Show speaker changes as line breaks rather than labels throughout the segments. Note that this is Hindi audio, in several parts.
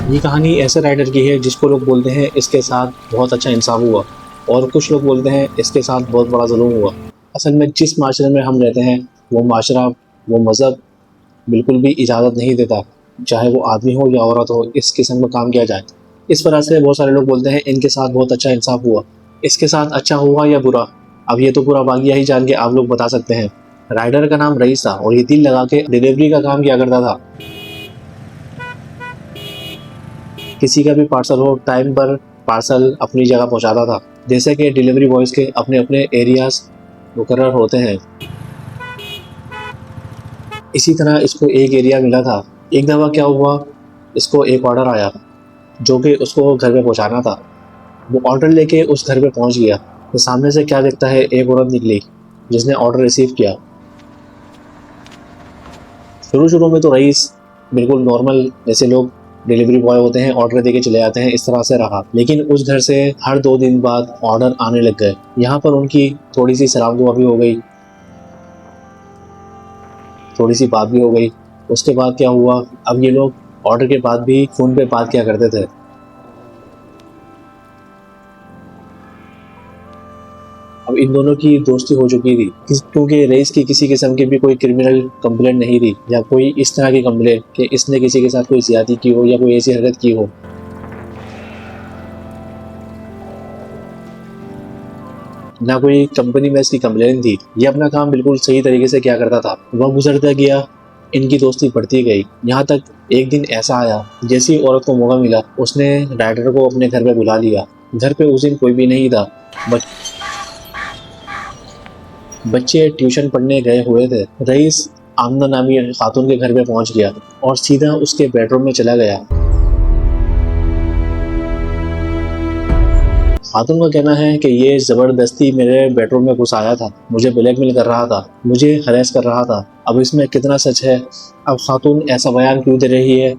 ये कहानी ऐसे राइटर की है जिसको लोग बोलते हैं इसके साथ बहुत अच्छा इंसाफ हुआ, और कुछ लोग बोलते हैं इसके साथ बहुत बड़ा जुल्म हुआ। असल में जिस माशरे में हम रहते हैं वो माशरा, वो मज़हब बिल्कुल भी इजाज़त नहीं देता, चाहे वो आदमी हो या औरत हो, इस किस्म का काम किया जाए। इस वजह से बहुत सारे लोग बोलते हैं इनके साथ बहुत अच्छा इंसाफ हुआ। इसके साथ अच्छा हुआ या बुरा, अब ये तो पूरा बागिया ही जान के आप लोग बता सकते हैं। राइडर का नाम रईस था और ये दिल लगा के डिलीवरी का काम किया करता था। किसी का भी पार्सल हो, टाइम पर पार्सल अपनी जगह पहुंचाता था। जैसे कि डिलीवरी बॉयज़ के अपने अपने एरियाज मुकर्रर होते हैं, इसी तरह इसको एक एरिया मिला था। एक दफ़ा क्या हुआ, इसको एक ऑर्डर आया जो कि उसको घर पे पहुंचाना था। वो ऑर्डर लेके उस घर पे पहुंच गया तो सामने से क्या देखता है, एक औरत निकली जिसने ऑर्डर रिसीव किया। शुरू शुरू में तो रईस बिल्कुल नॉर्मल, जैसे लोग डिलीवरी बॉय होते हैं ऑर्डर देके चले जाते हैं, इस तरह से रहा। लेकिन उस घर से हर 2 दिन बाद ऑर्डर आने लग गए। यहाँ पर उनकी थोड़ी सी सलाम दुआ भी हो गई, थोड़ी सी बात भी हो गई। उसके बाद क्या हुआ, अब ये लोग ऑर्डर के बाद भी फ़ोन पे बात किया करते थे। अब इन दोनों की दोस्ती हो चुकी थी, क्योंकि रईस की किसी किस्म की भी कोई क्रिमिनल कंप्लेंट नहीं थी या कोई इस तरह की कंप्लेंट कि इसने किसी के साथ कोई ज्यादती की हो या कोई ऐसी हरकत की हो। ना कोई कंपनी में इसकी कंप्लेंट थी। ये अपना काम बिल्कुल सही तरीके से किया करता था। वह गुजरता गया, इनकी दोस्ती बढ़ती गई। यहाँ तक एक दिन ऐसा आया, जैसी औरत को मौका मिला उसने राइडर को अपने घर पे बुला लिया। घर पे उस दिन कोई भी नहीं था। बच्चे ट्यूशन पढ़ने गए हुए थे। रईस आमना नामी खातून के घर पे पहुंच गया और सीधा उसके बेडरूम में चला गया। खातून का कहना है कि ये जबरदस्ती मेरे बेडरूम में घुस आया था, मुझे ब्लैकमेल कर रहा था, मुझे हरेस कर रहा था। अब इसमें कितना सच है, अब खातून ऐसा बयान क्यों दे रही है?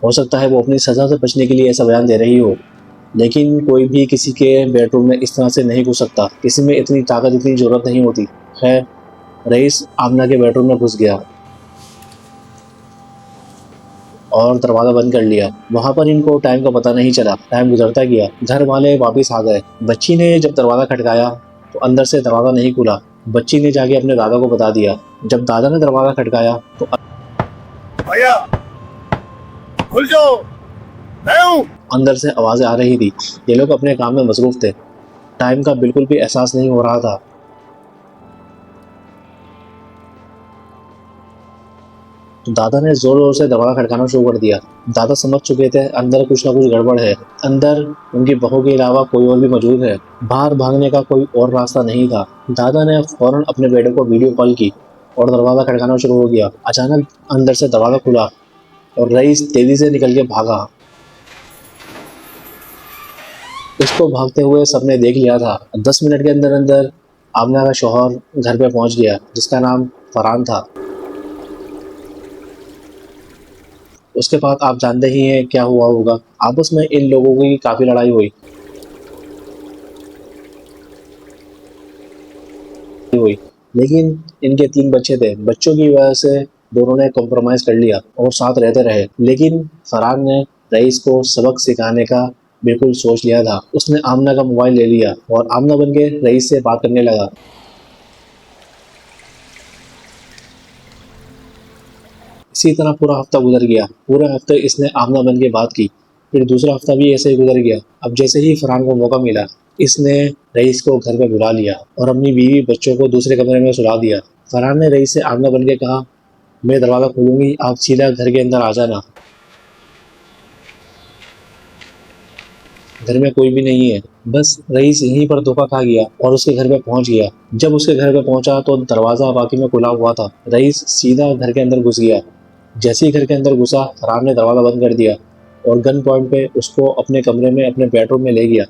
हो सकता है वो अपनी सजा से बचने के लिए ऐसा बयान दे रही हो, लेकिन कोई भी किसी के बेडरूम में इस तरह से नहीं घुस सकता। किसी में इतनी ताकत, इतनी जरूरत नहीं होती। खैर, रईस आमना के बेडरूम में घुस गया और दरवाज़ा बंद कर लिया। वहाँ पर इनको टाइम का पता नहीं चला, टाइम गुजरता गया। घर वाले वापस आ गए। बच्ची ने जब दरवाज़ा खटकाया तो अंदर से दरवाज़ा नहीं खुला। बच्ची ने जाके अपने दादा को बता दिया। जब दादा ने दरवाज़ा खटकाया तो
भैया खुल जाओ, मैं हूँ।
अंदर से आवाज़ें आ रही थी। ये लोग अपने काम में मसरूफ थे, टाइम का बिल्कुल भी एहसास नहीं हो रहा था। तो दादा ने जोर जोर से दरवाज़ा खटकाना शुरू कर दिया। दादा समझ चुके थे अंदर कुछ ना कुछ गड़बड़ है, अंदर उनकी बहू के अलावा कोई और भी मौजूद है। बाहर भागने का कोई और रास्ता नहीं था। दादा ने फौरन अपने बेटे को वीडियो कॉल की और दरवाज़ा खटकाना शुरू हो गया। अचानक अंदर से दरवाज़ा खुला और रईस तेजी से निकल के भागा। उसको भागते हुए सबने देख लिया था। 10 मिनट के अंदर अंदर आमना का शौहर घर पे पहुंच गया, जिसका नाम फरहान था। उसके बाद आप जानते ही हैं क्या हुआ होगा। आपस में इन लोगों की काफ़ी लड़ाई हुई, लेकिन इनके 3 बच्चे थे। बच्चों की वजह से दोनों ने कॉम्प्रोमाइज़ कर लिया और साथ रहते रहे। लेकिन फरहान ने रईस को सबक सिखाने का बिल्कुल सोच लिया था। उसने आमना का मोबाइल ले लिया और आमना बन के रईस से बात करने लगा। इसी तरह पूरा हफ्ता गुजर गया। पूरे हफ्ते इसने आमना बन के बात की। फिर दूसरा हफ्ता भी ऐसे ही गुजर गया। अब जैसे ही फरहान को मौका मिला, इसने रईस को घर पे बुला लिया और अपनी बीवी बच्चों को दूसरे कमरे में सुला दिया। फरहान ने रईस से आमना बन के कहा, मैं दरवाज़ा खोलूंगी, आप सीधा घर के अंदर आ जाना। घर में कोई भी नहीं है। बस रईस यहीं पर धोखा खा गया और उसके घर पे पहुंच गया। जब उसके घर पे पहुंचा तो दरवाज़ा वाकई में खुला हुआ था। रईस सीधा घर के अंदर घुस गया। जैसे ही घर के अंदर घुसा, फरहान ने दरवाज़ा बंद कर दिया और गन पॉइंट पे उसको अपने कमरे में, अपने बेडरूम में ले गया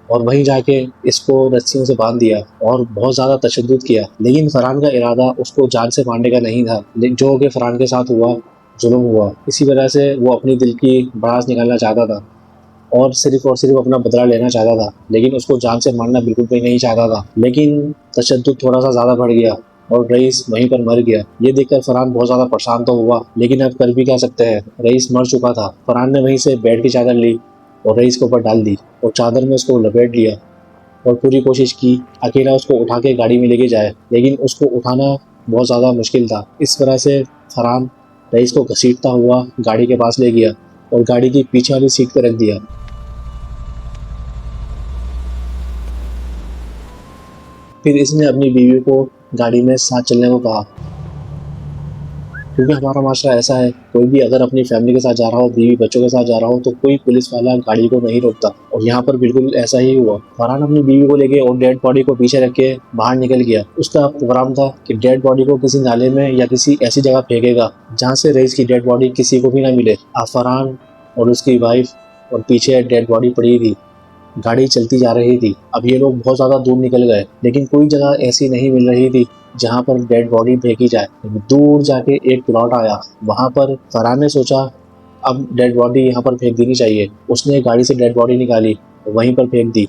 और वहीं जाके इसको रस्सियों से बांध दिया और बहुत ज़्यादा तशद्दुद किया। लेकिन फरहान का इरादा उसको जान से मारने का नहीं था, जो कि फरहान के साथ हुआ जुल्म हुआ। इसी वजह से वो अपनी दिल की भड़ास निकालना चाहता था और सिर्फ अपना बदला लेना चाहता था। लेकिन उसको जान से मारना बिल्कुल भी नहीं चाहता था। लेकिन तशद्दुद थोड़ा सा ज़्यादा बढ़ गया और रईस वहीं पर मर गया। ये देखकर फरहान बहुत ज्यादा परेशान तो हुआ, लेकिन अब कर भी क्या सकते हैं, रईस मर चुका था। फरहान ने वहीं से बेड की चादर ली और रईस के ऊपर डाल दी और चादर में उसको लपेट लिया और पूरी कोशिश की अकेला उसको उठा के गाड़ी में लेके जाए, लेकिन उसको उठाना बहुत ज़्यादा मुश्किल था। इस तरह से फरहान रईस को घसीटता हुआ गाड़ी के पास ले गया और गाड़ी की पीछे वाली सीट पर रख दिया। फिर इसने अपनी बीवी को गाड़ी में साथ चलने को कहा, क्योंकि हमारा माशरा ऐसा है, कोई भी अगर अपनी फैमिली के साथ जा रहा हो, बीवी बच्चों के साथ जा रहा हो, तो कोई पुलिस वाला गाड़ी को नहीं रोकता। और यहाँ पर बिल्कुल ऐसा ही हुआ। फरहान अपनी बीवी को लेके और डेड बॉडी को पीछे रख के बाहर निकल गया। उसका प्रोग्राम था कि डेड बॉडी को किसी नाले में या किसी ऐसी जगह फेंकेगा जहाँ से रईस की डेड बॉडी किसी को भी ना मिले। अब फरहान और उसकी वाइफ और पीछे डेड बॉडी पड़ी थी। गाड़ी चलती जा रही थी। अब ये लोग बहुत ज़्यादा दूर निकल गए, लेकिन कोई जगह ऐसी नहीं मिल रही थी जहाँ पर डेड बॉडी फेंकी जाए। दूर जाके एक प्लॉट आया। वहाँ पर फरहान ने सोचा अब डेड बॉडी यहाँ पर फेंक देनी चाहिए। उसने गाड़ी से डेड बॉडी निकाली, वहीं पर फेंक दी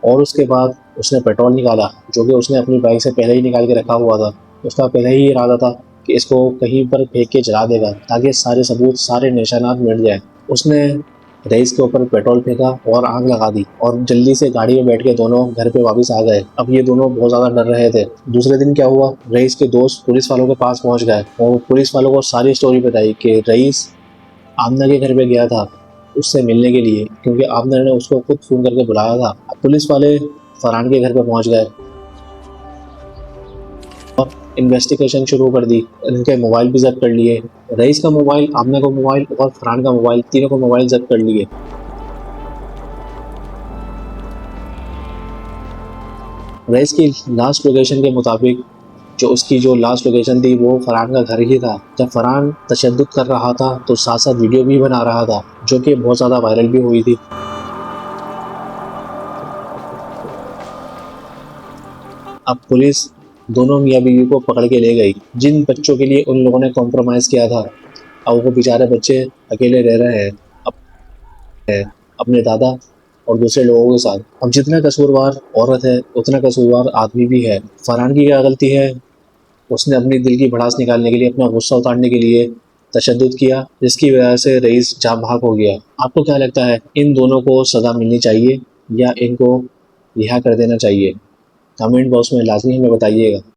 और उसके बाद उसने पेट्रोल निकाला, जो कि उसने अपनी बाइक से पहले ही निकाल के रखा हुआ था। उसका पहले ही इरादा था कि इसको कहीं पर फेंक के जला देगा ताकि सारे सबूत, सारे निशानात मिट जाए। उसने रईस के ऊपर पेट्रोल फेंका और आग लगा दी और जल्दी से गाड़ी में बैठ के दोनों घर पे वापस आ गए। अब ये दोनों बहुत ज़्यादा डर रहे थे। दूसरे दिन क्या हुआ, रईस के दोस्त पुलिस वालों के पास पहुंच गए और पुलिस वालों को सारी स्टोरी बताई कि रईस आमना के घर पे गया था उससे मिलने के लिए, क्योंकि आमना ने उसको खुद फ़ोन करके बुलाया था। अब पुलिस वाले फरहान के घर पे पहुंच गए और इन्वेस्टिगेशन शुरू कर दी। इनके मोबाइल भी जब्त कर लिए, रईस का मोबाइल, आमना का मोबाइल और फरहान का मोबाइल, तीनों को मोबाइल जब्त कर लिए। रईस की लास्ट लोकेशन के मुताबिक जो लास्ट लोकेशन थी वो फरहान का घर ही था। जब फरहान तशद्दुद कर रहा था तो साथ साथ वीडियो भी बना रहा था, जो कि बहुत ज़्यादा वायरल भी हुई थी। अब पुलिस दोनों मियाँ बीवी को पकड़ के ले गई। जिन बच्चों के लिए उन लोगों ने कॉम्प्रोमाइज़ किया था, अब वो बेचारे बच्चे अकेले रह रहे हैं अपने दादा और दूसरे लोगों के साथ। अब जितना कसूरवार औरत है उतना कसूरवार आदमी भी है। फरहान की क्या गलती है, उसने अपनी दिल की भड़ास निकालने के लिए, अपना गुस्सा उतारने के लिए तशद्दुद किया, जिसकी वजह से रईस जाँ भाग हो गया। आपको क्या लगता है, इन दोनों को सज़ा मिलनी चाहिए या इनको रिहा कर देना चाहिए? कमेंट बॉक्स में लाजमी हमें बताइएगा।